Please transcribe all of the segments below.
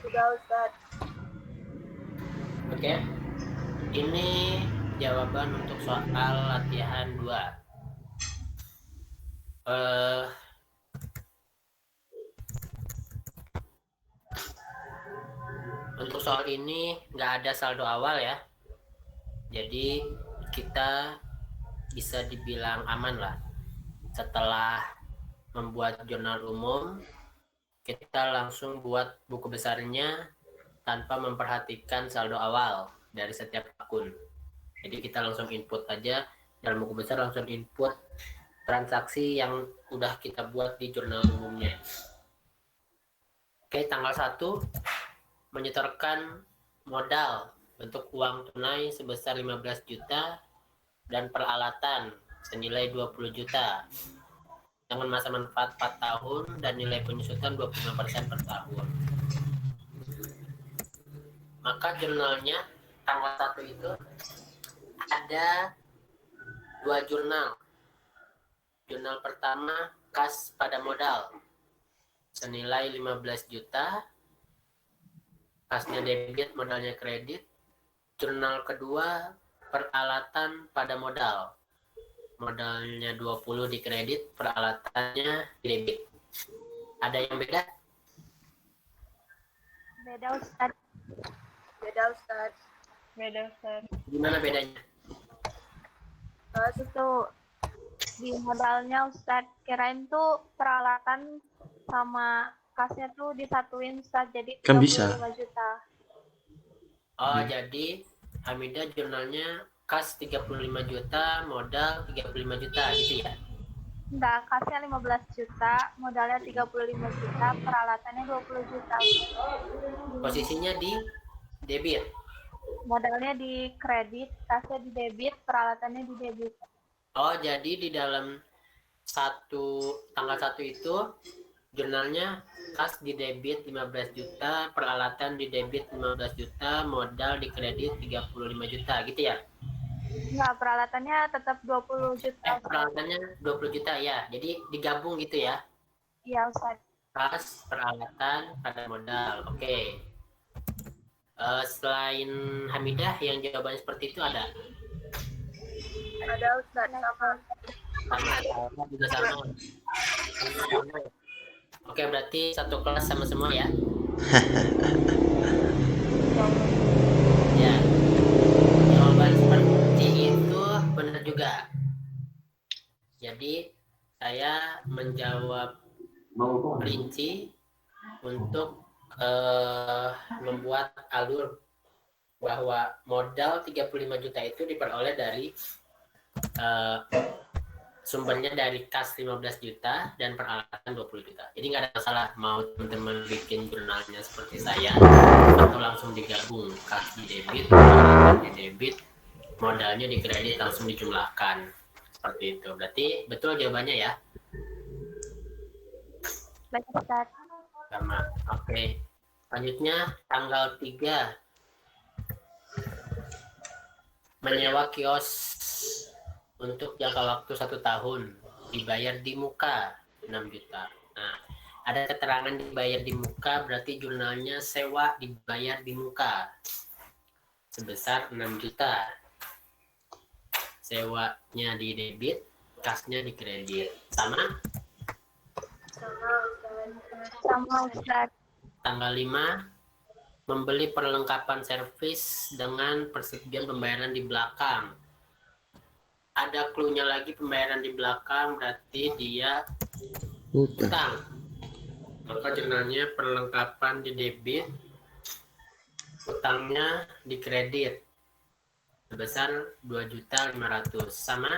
Sudah Ustaz. Oke. Ini jawaban untuk soal latihan 2. Untuk soal ini nggak ada saldo awal ya. Jadi kita bisa dibilang aman lah. Setelah membuat jurnal umum, kita langsung buat buku besarnya tanpa memperhatikan saldo awal dari setiap akun. Jadi kita langsung input aja dalam buku besar, langsung input transaksi yang udah kita buat di jurnal umumnya. Oke, tanggal 1 menyetorkan modal bentuk uang tunai sebesar 15 juta dan peralatan senilai 20 juta dengan masa manfaat 4 tahun dan nilai penyusutan 25% per tahun. Maka jurnalnya tanggal 1 itu ada 2 jurnal. Jurnal pertama kas pada modal senilai 15 juta, kasnya debit, modalnya kredit. Jurnal kedua peralatan pada modal, modalnya 20 di kredit, peralatannya di debit. Ada yang beda? Beda Ustaz. Beda Ustaz. Beda Ustaz. Gimana bedanya? Itu di modalnya Ustaz, kirain tuh peralatan sama kasnya tuh disatuin Ustaz, jadi Kan bisa. 35 juta. Oh, jadi Hamidah jurnalnya kas 35 juta, modal 35 juta gitu ya? Enggak, kasnya 15 juta, modalnya 35 juta, peralatannya 20 juta. Posisinya di debit. Modalnya di kredit, kasnya di debit, peralatannya di debit. Oh, jadi di dalam tanggal 1 itu jurnalnya kas di debit 15 juta, peralatan di debit 15 juta, modal di kredit 35 juta gitu ya? Enggak, peralatannya tetap 20 juta. Peralatannya 20 juta ya. Jadi digabung gitu ya? Iya Ustaz. Kas, peralatan, pada modal. Oke. Selain Hamidah yang jawabannya seperti itu ada? Ada Ustaz, Sama juga sama. Oke, berarti satu kelas sama semua ya? Ya. Jawaban seperti itu benar juga. Jadi saya menjawab rinci untuk membuat alur bahwa modal 35 juta itu diperoleh dari sumbernya dari kas 15 juta dan peralatan 20 juta. Jadi nggak ada masalah mau teman-teman bikin jurnalnya seperti saya atau langsung digabung, kas di debit, peralatan di debit, modalnya di kredit, langsung dijumlahkan. Seperti itu. Berarti betul jawabannya ya? Baik Ustaz. Sama. Oke. Selanjutnya tanggal 3 menyewa kios untuk jangka waktu 1 tahun, dibayar di muka 6 juta. Nah, ada keterangan dibayar di muka, berarti jurnalnya sewa dibayar di muka sebesar 6 juta. Sewanya di debit, kasnya di kredit. Sama? Sama Ustaz. Tanggal 5 membeli perlengkapan servis dengan persetujuan pembayaran di belakang. Ada clue-nya lagi, pembayaran di belakang berarti dia utang. Maka jurnalnya perlengkapan di debit, utangnya di kredit sebesar 2.500.000. Sama?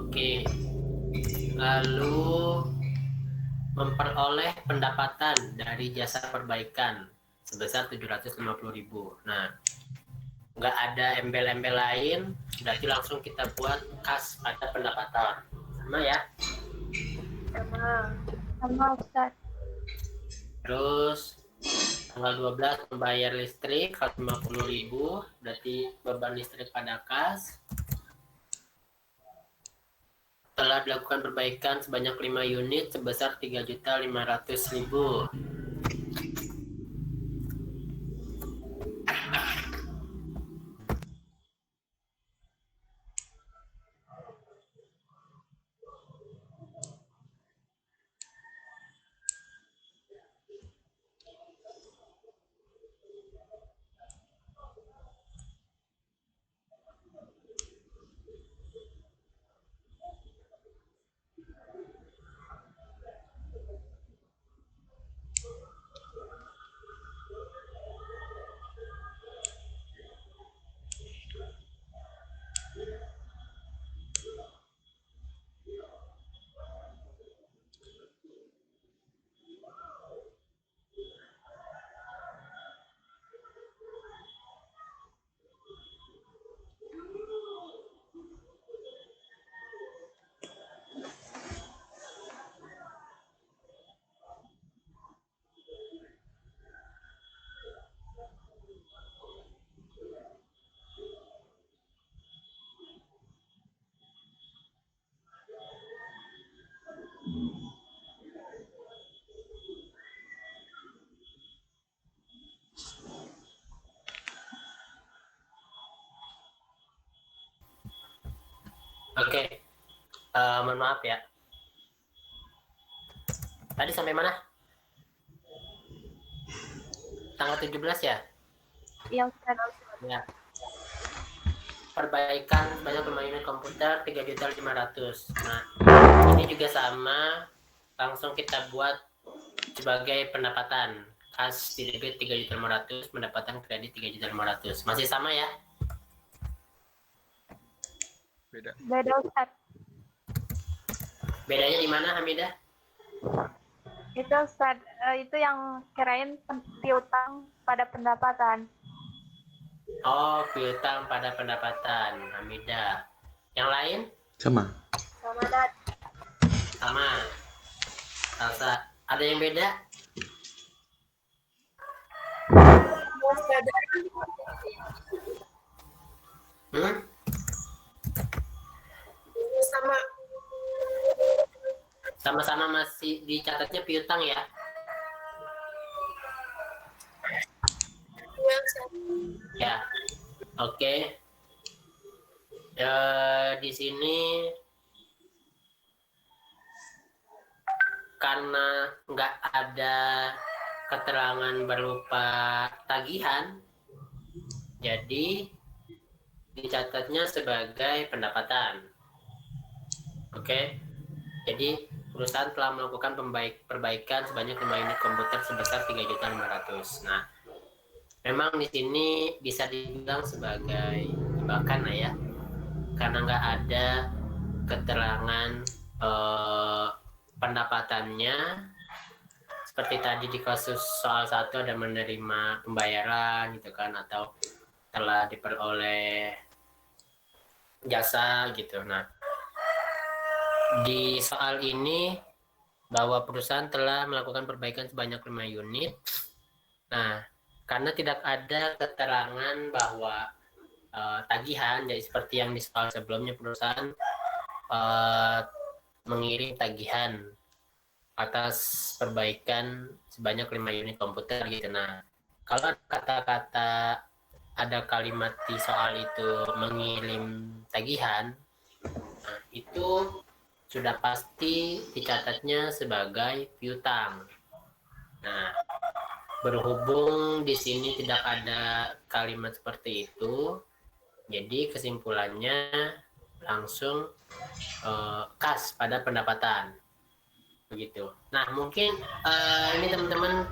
Oke. Lalu memperoleh pendapatan dari jasa perbaikan sebesar 750.000. Nah, nggak ada embel-embel lain, berarti langsung kita buat kas pada pendapatan. Sama ya? Sama Ustaz. Terus tanggal 12 membayar listrik 150.000, berarti beban listrik pada kas. telah dilakukan perbaikan sebanyak 5 unit sebesar 3.500.000. Oke, mohon maaf ya. Tadi sampai mana? Tanggal 17 ya? Iya, Ustaz. Ya. Perbaikan banyak unit komputer 3.500.000. Nah, ini juga sama, langsung kita buat sebagai pendapatan. Kas di debit 3.500.000, pendapatan kredit 3.500.000. Masih sama ya? Beda, Ustaz. Bedanya di mana, Hamidah? Itu Ustaz, itu yang kirain piutang pada pendapatan. Oh, piutang pada pendapatan, Hamidah. Yang lain? Sama. Sama, Dad. Sama. Salsa. Ada yang beda? Hmm? Sama. Sama-sama masih dicatatnya piutang ya? Ya, oke. Di sini karena nggak ada keterangan berupa tagihan, jadi dicatatnya sebagai pendapatan. Oke, jadi perusahaan telah melakukan perbaikan sebanyak 5 unit komputer sebesar 3.500.000. Nah, memang di sini bisa dibilang sebagai jebakan lah ya, karena nggak ada keterangan pendapatannya. Seperti tadi di kasus soal 1 ada menerima pembayaran gitu kan, atau telah diperoleh jasa gitu. Nah, di soal ini bahwa perusahaan telah melakukan perbaikan sebanyak 5 unit. Nah, karena tidak ada keterangan bahwa tagihan, jadi seperti yang di soal sebelumnya perusahaan mengirim tagihan atas perbaikan sebanyak 5 unit komputer gitu. Nah, kalau kata-kata ada kalimat di soal itu mengirim tagihan, nah, itu sudah pasti dicatatnya sebagai piutang. Nah, berhubung di sini tidak ada kalimat seperti itu, jadi kesimpulannya langsung kas pada pendapatan. Begitu. Nah, mungkin ini teman-teman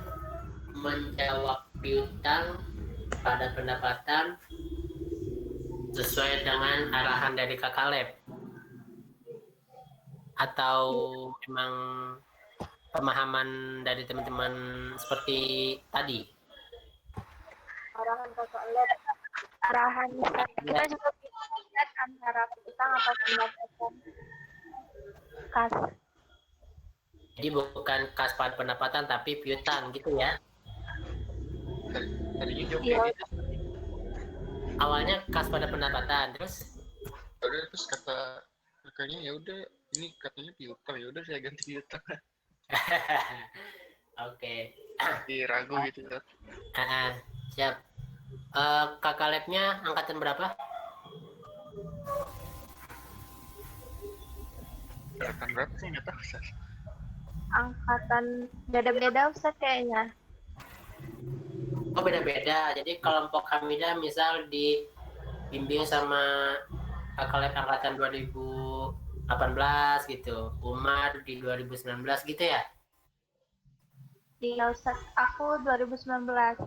menjawab piutang pada pendapatan sesuai dengan arahan dari Kakak Lab, atau memang pemahaman dari teman-teman seperti tadi? Arahan Kakak Lab. Arahan kita juga lihat antara piutang atau pendapatan. Kas. Jadi bukan kas pada pendapatan tapi piutang gitu ya? Tadinya jawab Iya. gitu. Awalnya kas pada pendapatan, terus Terus kata Makanya ya udah, ini katanya piutang, ya udah saya ganti piutang. Oke. Jadi ragu gitu kan. Siap. Kakak labnya angkatan berapa? Angkatan berapa sih nggak tahu Ustaz. Angkatan beda-beda Ustaz kayaknya. Oh, beda-beda. Jadi kelompok Hamidah misal dibimbing sama kakak lab angkatan 2018 gitu. Umar di 2019 gitu ya? Iya Ustaz, aku 2019.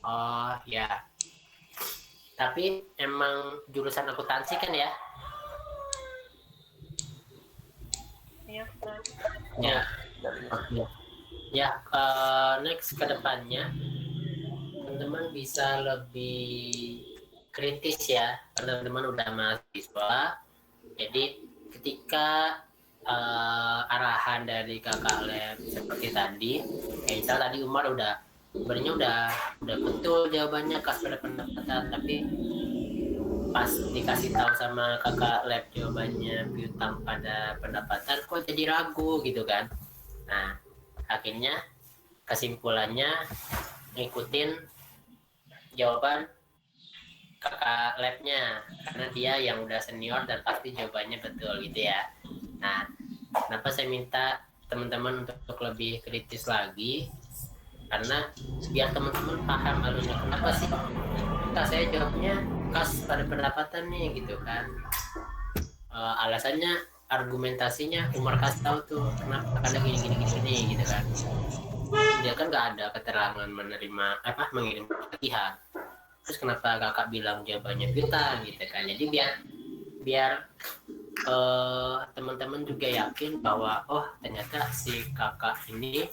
Oh ya. Tapi emang jurusan akuntansi kan ya? Iya Ustaz. Ya. Oke. Ya, next ke depannya teman-teman bisa lebih kritis ya, karena teman-teman udah mahasiswa. Jadi ketika arahan dari kakak lab seperti tadi, kayak misal tadi Umar sebenarnya udah betul jawabannya kas pada pendapatan, tapi pas dikasih tahu sama kakak lab jawabannya piutang pada pendapatan, kok jadi ragu gitu kan. Nah, akhirnya kesimpulannya ngikutin jawaban kakak labnya, karena dia yang udah senior dan pasti jawabannya betul gitu ya. Nah, kenapa saya minta teman-teman untuk lebih kritis lagi, karena biar teman-teman paham alurnya, kenapa sih saya jawabnya kas pada pendapatan nih gitu kan. Alasannya, argumentasinya Umar kasih tahu tuh kenapa, karena gini gitu kan. Dia kan nggak ada keterangan mengirim latihan. Terus kenapa kakak bilang jawabannya piutang gitu kan. Jadi biar teman-teman juga yakin bahwa oh ternyata si kakak ini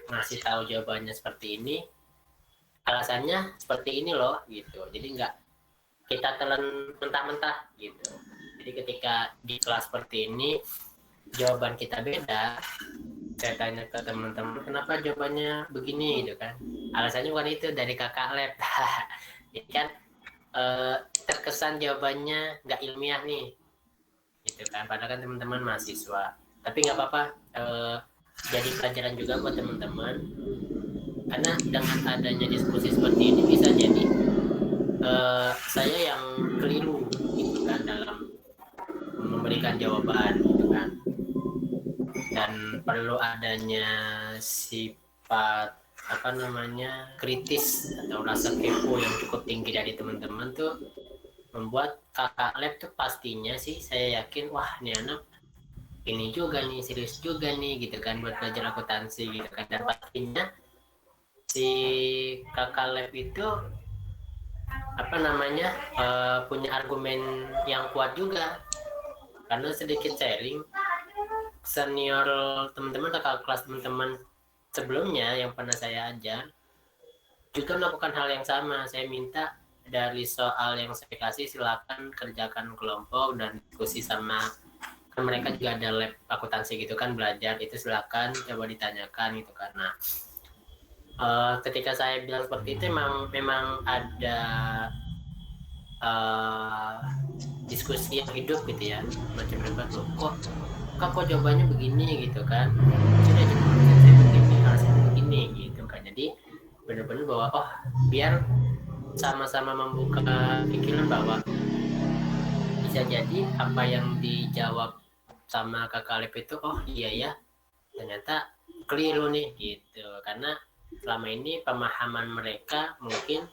ngasih tahu jawabannya seperti ini, alasannya seperti ini loh gitu. Jadi nggak kita telan mentah-mentah gitu. Jadi ketika di kelas seperti ini jawaban kita beda, saya tanya ke teman-teman kenapa jawabannya begini gitu kan, alasannya bukan itu dari kakak lab. Jadi kan terkesan jawabannya nggak ilmiah nih gitu kan, padahal kan teman-teman mahasiswa. Tapi nggak apa-apa, jadi pelajaran juga buat teman-teman, karena dengan adanya diskusi seperti ini bisa jadi saya yang keliru gitu kan dalam memberikan jawaban gitu kan, dan perlu adanya sifat kritis atau rasa kepo yang cukup tinggi dari teman-teman tuh membuat kakak lab tuh pastinya sih saya yakin, wah ini anak ini juga nih, serius juga nih gitu kan buat belajar akuntansi gitu kan. Dan pastinya si kakak lab itu punya argumen yang kuat juga, karena sedikit sharing, senior teman-teman, kakak kelas teman-teman sebelumnya yang pernah saya ajar juga melakukan hal yang sama. Saya minta dari soal yang saya kasih silakan kerjakan kelompok dan diskusi sama, kan mereka juga ada lab akuntansi gitu kan, belajar itu silakan coba ditanyakan gitu. Karena ketika saya bilang seperti itu memang ada diskusi yang hidup gitu ya, macam kok jawabannya begini gitu kan, sudah jawabannya saya begini, alasannya begini gitu kan. Jadi benar-benar bahwa oh biar sama-sama membuka pikiran bahwa bisa jadi apa yang dijawab sama kakak lab itu oh iya ya ternyata keliru nih gitu, karena selama ini pemahaman mereka mungkin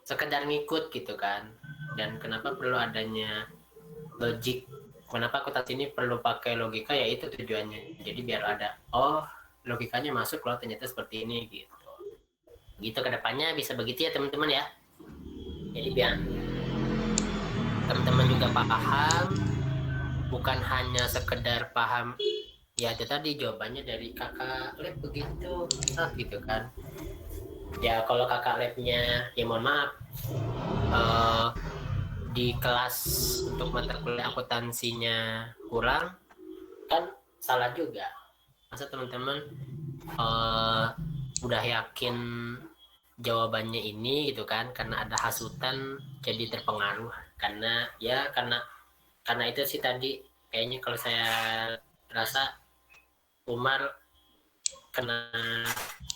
sekedar ngikut gitu kan. Dan kenapa perlu adanya logik, kenapa akuntansi ini perlu pakai logika, ya itu tujuannya. Jadi biar ada oh logikanya masuk loh ternyata seperti ini gitu kedepannya bisa begitu ya teman-teman ya. Jadi biar teman-teman juga paham, bukan hanya sekedar paham ya itu tadi jawabannya dari kakak lab begitu gitu kan. Ya kalau kakak labnya ya mohon maaf, di kelas untuk mata kuliah akuntansinya kurang kan salah juga. Masa teman-teman udah yakin jawabannya ini gitu kan, karena ada hasutan jadi terpengaruh karena itu sih tadi kayaknya kalau saya rasa Umar kena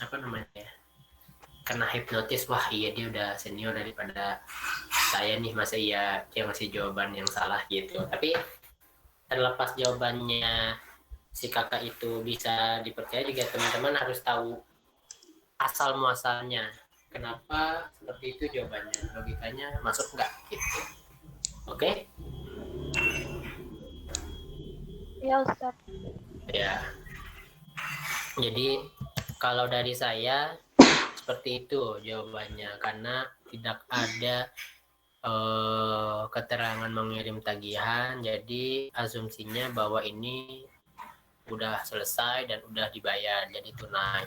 apa namanya ya, kena hipnotis. Wah iya dia udah senior daripada saya nih, masa iya dia ngasih jawaban yang salah gitu. Tapi terlepas jawabannya si kakak itu bisa dipercaya, juga teman-teman harus tahu asal muasalnya, kenapa seperti itu jawabannya, logikanya masuk nggak gitu. Oke? Ya Ustaz. Ya, jadi kalau dari saya seperti itu jawabannya, karena tidak ada keterangan mengirim tagihan, jadi asumsinya bahwa ini udah selesai dan udah dibayar, jadi tunai.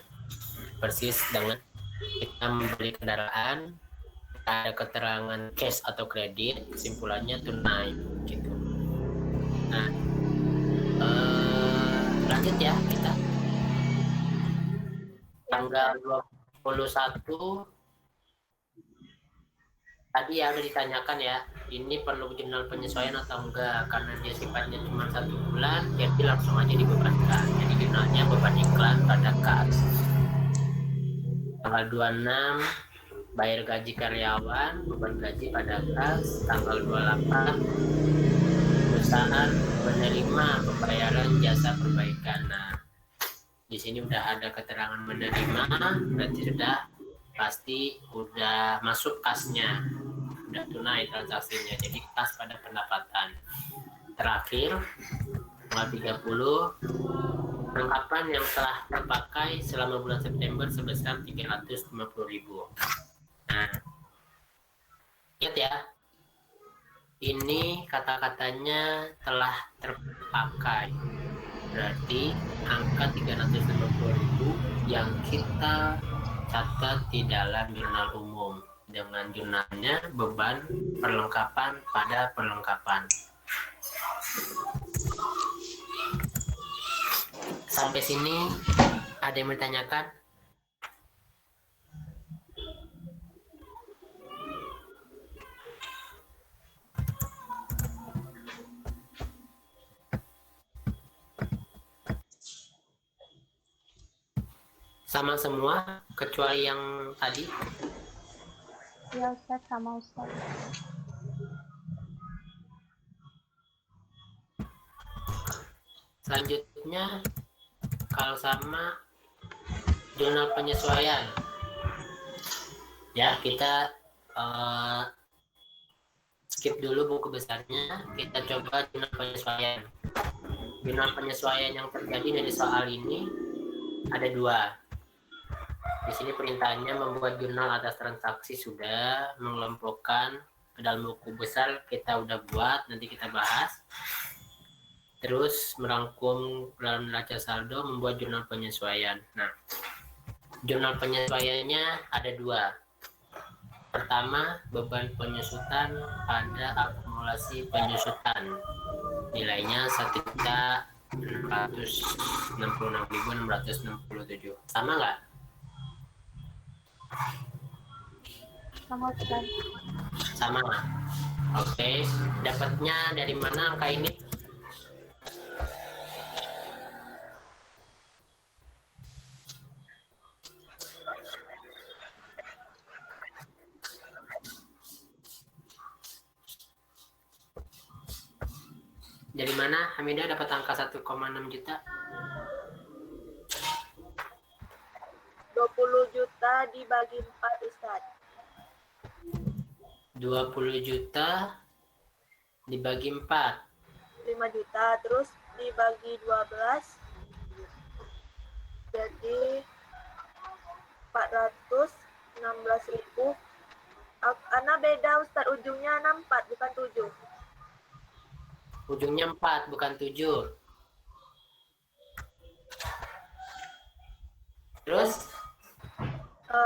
Persis dengan kita membeli kendaraan, ada keterangan cash atau kredit, kesimpulannya tunai gitu. Nah, lanjut ya kita. Tanggal 21 tadi ya udah ditanyakan ya, ini perlu jurnal penyesuaian atau enggak, karena dia sifatnya cuma 1 bulan, jadi langsung aja dibebankan. Jadi jurnalnya beban iklan pada kas. Tanggal 26 bayar gaji karyawan, beban gaji pada kas. Tanggal 28 perusahaan menerima pembayaran jasa perbaikan. Nah, di sini udah ada keterangan menerima, berarti sudah pasti udah masuk kasnya, udah tunai transaksinya, jadi kas pada pendapatan. Terakhir tanggal 30 perlengkapan yang telah terpakai selama bulan September sebesar 350.000. Nah, lihat ya, ini kata-katanya telah terpakai, berarti angka 350.000 yang kita catat di dalam jurnal umum dengan jurnalnya beban perlengkapan pada perlengkapan. Sampai sini ada yang bertanyakan? Sama semua kecuali yang tadi? Ya Ustaz, sama Ustaz. Selanjutnya kalau sama jurnal penyesuaian ya, kita skip dulu buku besarnya, kita coba jurnal penyesuaian. Jurnal penyesuaian yang terjadi dari soal ini ada 2. Di sini perintahnya membuat jurnal atas transaksi sudah, mengelompokkan ke dalam buku besar kita udah buat, nanti kita bahas. Terus merangkum dalam neraca saldo, membuat jurnal penyesuaian. Nah, jurnal penyesuaiannya ada 2. Pertama, beban penyusutan pada akumulasi penyusutan. Nilainya 1.666.667. Sama nggak? Sama Ustaz. Sama. Oke, dapatnya dari mana angka ini? Dari mana Hamidah dapat angka 1,6 juta? 20 juta dibagi 4 Ustaz. 20 juta dibagi 4. 5 juta terus dibagi 12 jadi 416.000. Ana beda Ustaz, ujungnya 64 bukan 7. Ujungnya 4 bukan 7. Terus 5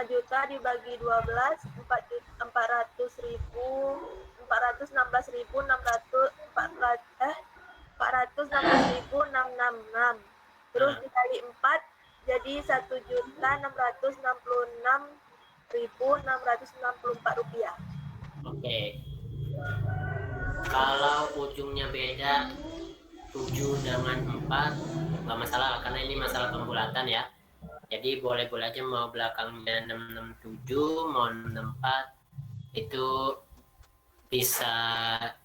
juta dibagi 12 416.666. Terus dikali 4 jadi 1.666.000 rupiah. Oke. Kalau ujungnya beda 7 dengan 4 nggak masalah karena ini masalah pembulatan ya. Jadi boleh-boleh aja mau belakangnya 667 mau 64 itu bisa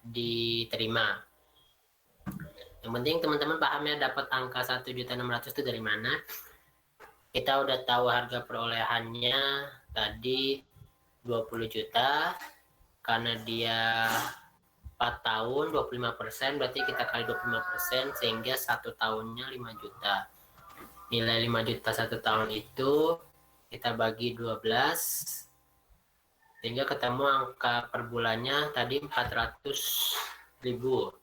diterima. Yang penting teman-teman paham ya, dapat angka 1.600.000 itu dari mana. Kita udah tahu harga perolehannya tadi 20 juta karena dia 4 tahun 25%, berarti kita kali 25% sehingga 1 tahunnya 5 juta. Nilai 5 juta 1 tahun itu kita bagi 12 sehingga ketemu angka per bulannya tadi 416.000.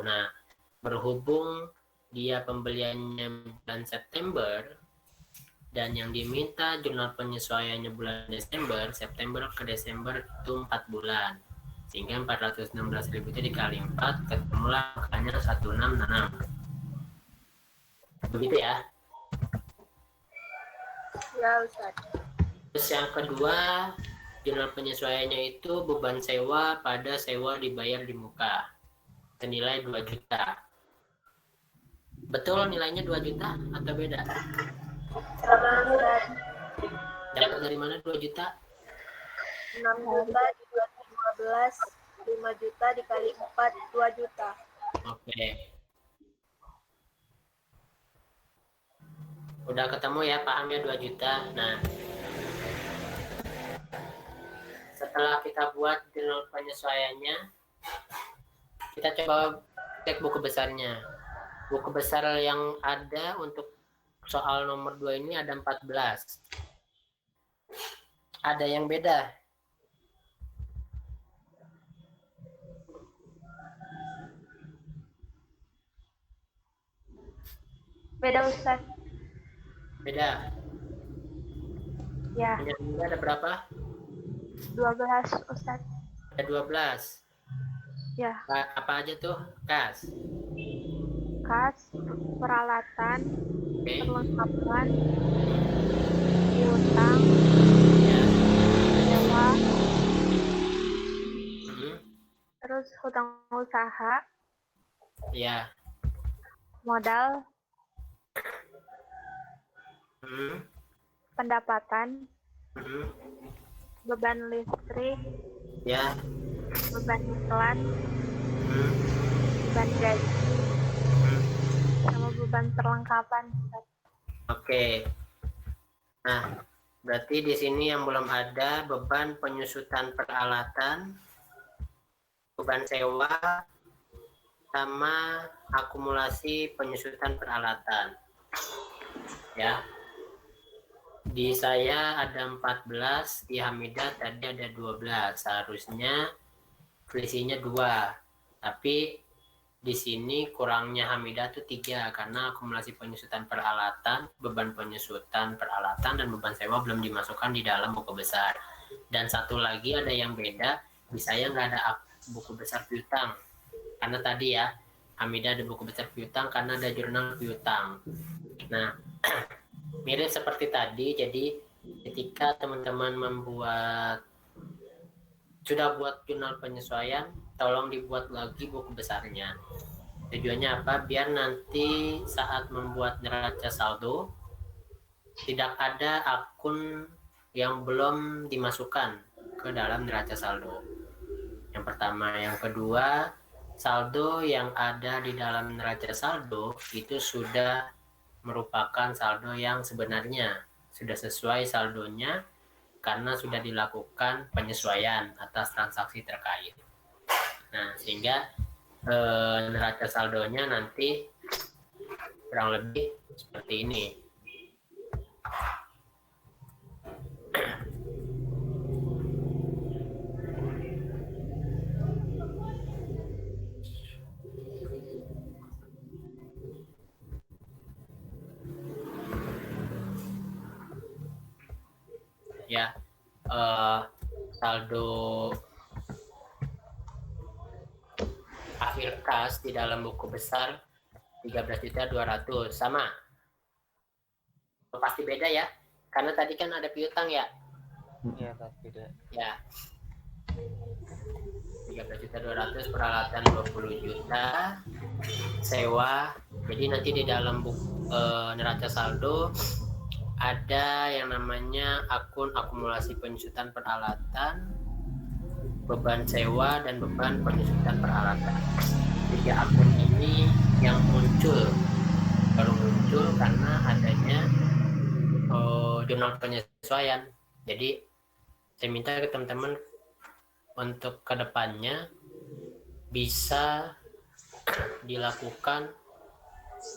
Nah, berhubung dia pembeliannya bulan September dan yang diminta jurnal penyesuaiannya bulan Desember, September ke Desember itu 4 bulan. Sehingga 416.000 itu dikali 4, ketemulah angkanya 166. Begitu ya. Ya, Ustaz. Terus yang kedua, jurnal penyesuaiannya itu beban sewa pada sewa dibayar di muka. Senilai 2 juta. Betul nilainya 2 juta atau beda? Sama, Ustaz. Dapat dari mana 2 juta? 6 juta dibagi 12, 5 juta dikali 4, 2 juta. Oke. Udah ketemu ya, paham ya 2 juta. Nah, setelah kita buat jurnal penyesuaiannya, kita coba cek buku besarnya. Buku besar yang ada untuk soal nomor 2 ini ada 14. Ada yang beda? Beda Ustaz. Beda. Ya, Yang ini ada berapa? 12 Ustaz. Ada 12. Ya, Apa aja tuh? Kas. kas, peralatan, Oke. perlengkapan, piutang, Ya. sewa, Mhm. terus hutang usaha, Ya. modal, Mhm. pendapatan, Mhm. beban listrik, Ya. beban iklan, Mhm. beban gaji, Mhm. sama beban perlengkapan. Ustaz. Oke. Nah, berarti di sini yang belum ada beban penyusutan peralatan, beban sewa, sama akumulasi penyusutan peralatan. Ya. Di saya ada 14, di Hamidah tadi ada 12. Seharusnya selisihnya 2. Tapi di sini kurangnya Hamidah itu 3 karena akumulasi penyusutan peralatan, beban penyusutan peralatan, dan beban sewa belum dimasukkan di dalam buku besar. Dan satu lagi ada yang beda, di saya nggak ada buku besar piutang. Karena tadi ya, Hamidah ada buku besar piutang karena ada jurnal piutang. Nah, mirip seperti tadi, jadi ketika teman-teman sudah buat jurnal penyesuaian, tolong dibuat lagi buku besarnya. Tujuannya apa? Biar nanti saat membuat neraca saldo tidak ada akun yang belum dimasukkan ke dalam neraca saldo. Yang pertama, yang kedua, saldo yang ada di dalam neraca saldo itu sudah merupakan saldo yang sebenarnya, sudah sesuai saldonya karena sudah dilakukan penyesuaian atas transaksi terkait. Nah, sehingga neraca saldonya nanti kurang lebih seperti ini. Ya, saldo akhir kas di dalam buku besar 13.200.000 sama. Pasti beda ya, karena tadi kan ada piutang ya. Iya, tapi deh. Ya. 13.200.000 peralatan 20 juta sewa. Jadi nanti di dalam neraca saldo ada yang namanya akun akumulasi penyusutan peralatan, beban sewa, dan beban penyusutan peralatan. 3 akun ini yang baru muncul karena adanya jurnal penyesuaian. Jadi saya minta ke teman-teman untuk kedepannya bisa dilakukan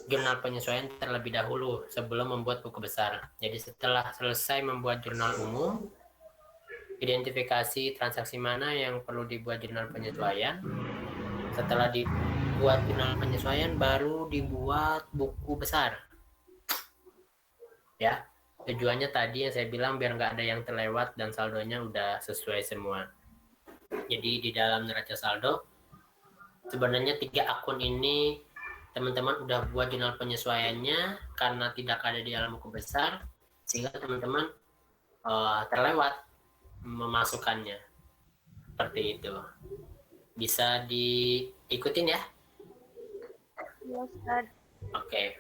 jurnal penyesuaian terlebih dahulu sebelum membuat buku besar. Jadi setelah selesai membuat jurnal umum, identifikasi transaksi mana yang perlu dibuat jurnal penyesuaian. Setelah dibuat jurnal penyesuaian, baru dibuat buku besar. Ya, tujuannya tadi yang saya bilang biar nggak ada yang terlewat dan saldonya udah sesuai semua. Jadi di dalam neraca saldo sebenarnya 3 akun ini teman-teman udah buat jurnal penyesuaiannya karena tidak ada di dalam buku besar, sehingga teman-teman terlewat memasukkannya. Seperti itu. Bisa diikutin ya? Ya, Ustaz. Oke.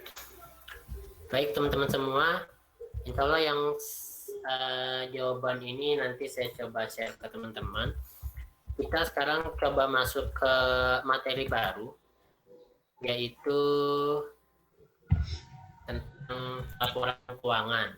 Baik teman-teman semua, insya Allah yang jawaban ini nanti saya coba share ke teman-teman. Kita sekarang coba masuk ke materi baru, yaitu tentang laporan keuangan.